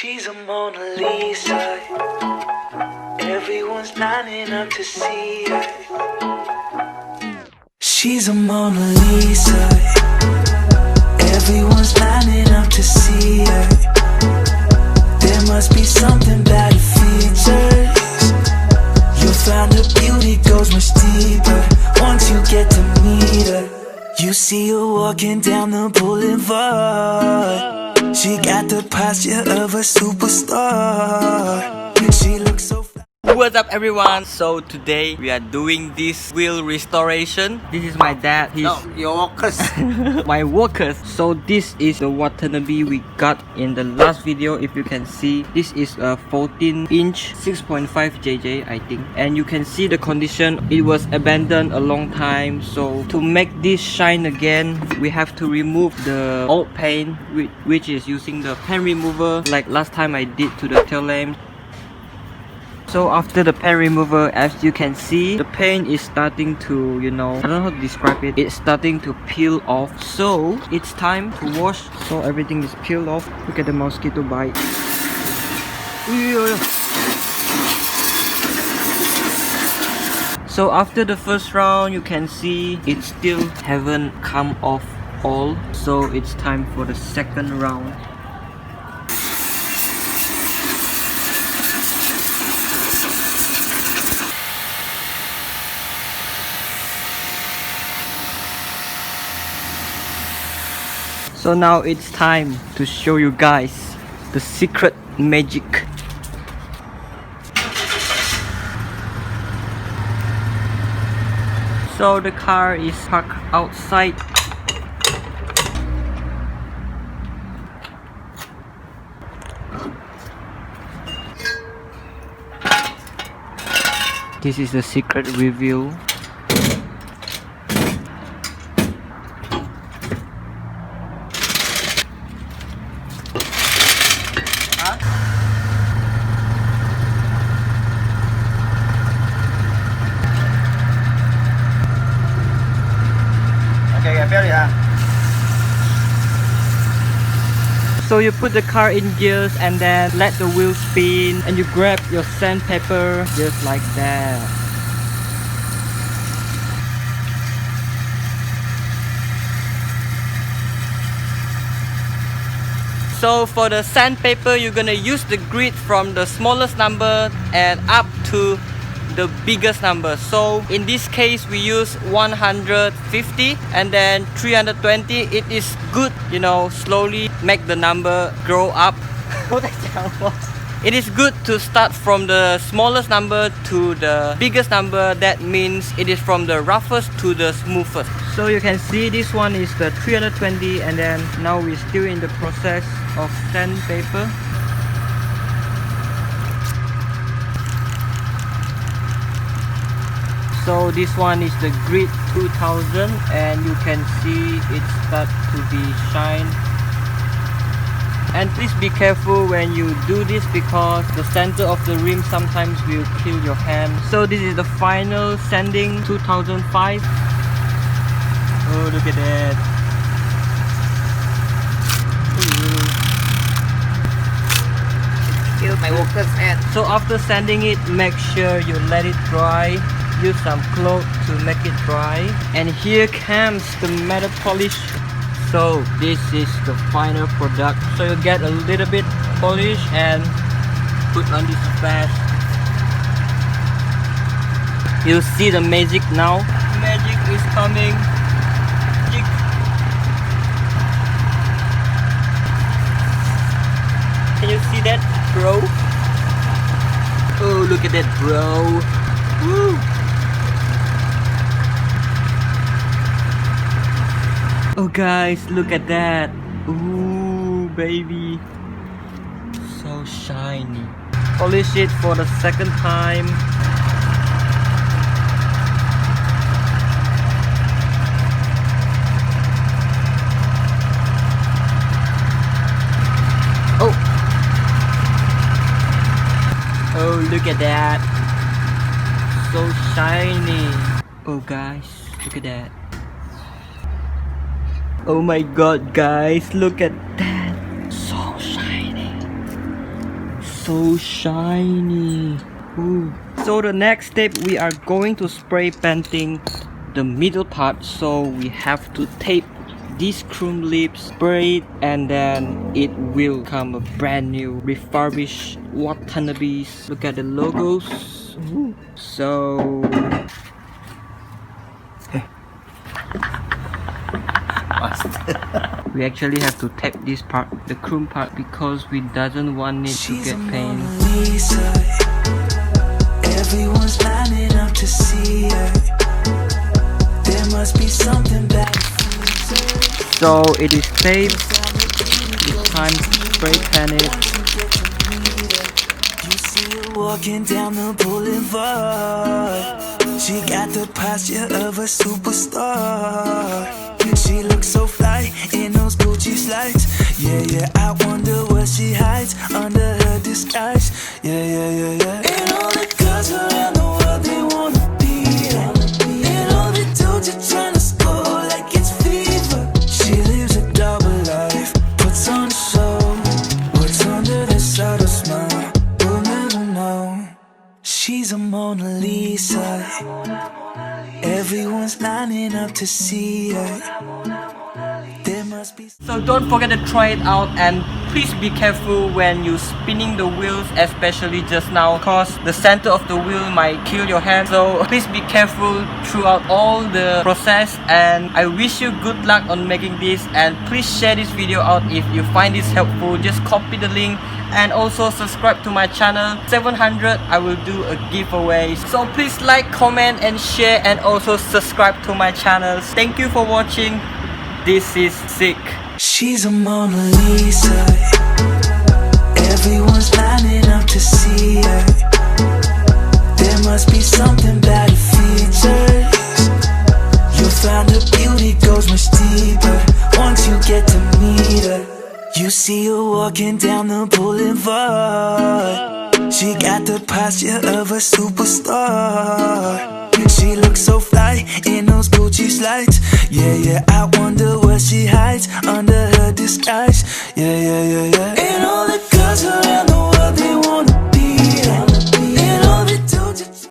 She's a Mona Lisa. Everyone's lining up to see her. She's a Mona Lisa. Everyone's lining up to see her. There must be something about her features. You'll find her beauty goes much deeper once you get to meet her. You see her walking down the boulevard. She got the posture of a superstar. She looks so fly. What's up everyone? So today we are doing this wheel restoration. This is my dad. He's your workers. my workers. So this is the Watanabe we got in the last video. If you can see, this is a 14-inch 6.5 JJ I think, and you can see the condition. It was abandoned a long time, so to make this shine again we have to remove the old paint, which is using the paint remover like last time I did to the tail lamp. So after the paint remover, as you can see, the paint is starting to, I don't know how to describe it. It's starting to peel off. So it's time to wash. So everything is peeled off. Look at the mosquito bite. So after the first round, you can see it still haven't come off all. So it's time for the second round. So now it's time to show you guys the secret magic. So the car is parked outside. This is the secret review. So you put the car in gears and then let the wheel spin, and you grab your sandpaper just like that. So for the sandpaper, you're gonna use the grid from the smallest number and up to the biggest number. So in this case we use 150 and then 320. It is good, slowly make the number grow up. It is good to start from the smallest number to the biggest number. That means it is from the roughest to the smoothest. So you can see this one is the 320, and then now we're still in the process of sandpaper. So this one is the Grid 2000, and you can see it start to be shine. And please be careful when you do this because the center of the rim sometimes will kill your hand. So this is the final sanding 2005. Oh, look at that. Kill my workers' hand. So after sanding it, make sure you let it dry. Use some cloth to make it dry, and here comes the metal polish. So this is the final product. So you get a little bit polish and put on this fast. You see the magic now. Magic is coming. Magic. Can you see that, bro? Oh, look at that, bro. Woo. Oh guys, look at that. Ooh, baby. So shiny. Polish it for the second time. Oh. Oh, look at that. So shiny. Oh guys, look at that. Oh my god guys, look at that. So shiny. so shiny. Ooh. So the next step, we are going to spray painting the middle part. So we have to tape these chrome lips, spray it, and then it will come a brand new refurbished Watanabe. Look at the logos. Ooh. So we actually have to tape this part, the chrome part, because we doesn't want it to get paint. Everyone's lining up to see her. There must be something bad. So it is taped. It's time to spray paint it. You see her walking down the boulevard. She got the posture of a superstar. She looks so fly in those Gucci slides. Yeah, yeah, I wonder what she hides under her disguise. Yeah, yeah, yeah, yeah. And all the girls around the world, they wanna be her. And all the dudes are trying to score like it's fever. She lives a double life, puts on a show. What's under the subtle smile, we'll never know. She's a Mona Lisa. Everyone's lining up to see her. There must be. So don't forget to try it out, and please be careful when you're spinning the wheels, especially just now, cause the center of the wheel might kill your hand. So please be careful throughout all the process, and I wish you good luck on making this. And please share this video out if you find this helpful. Just copy the link and also subscribe to my channel. 700 I will do a giveaway. So please like, comment and share, and also subscribe to my channel. Thank you for watching. This is sick. She's a Mona Lisa. Everyone's lining up to see her. There must be something about her features. You'll find her beauty goes much deeper once you get to meet her. You see her walking down the boulevard. She got the posture of a superstar. She looks so fly in those Gucci slides. Yeah, yeah, I wonder what she hides under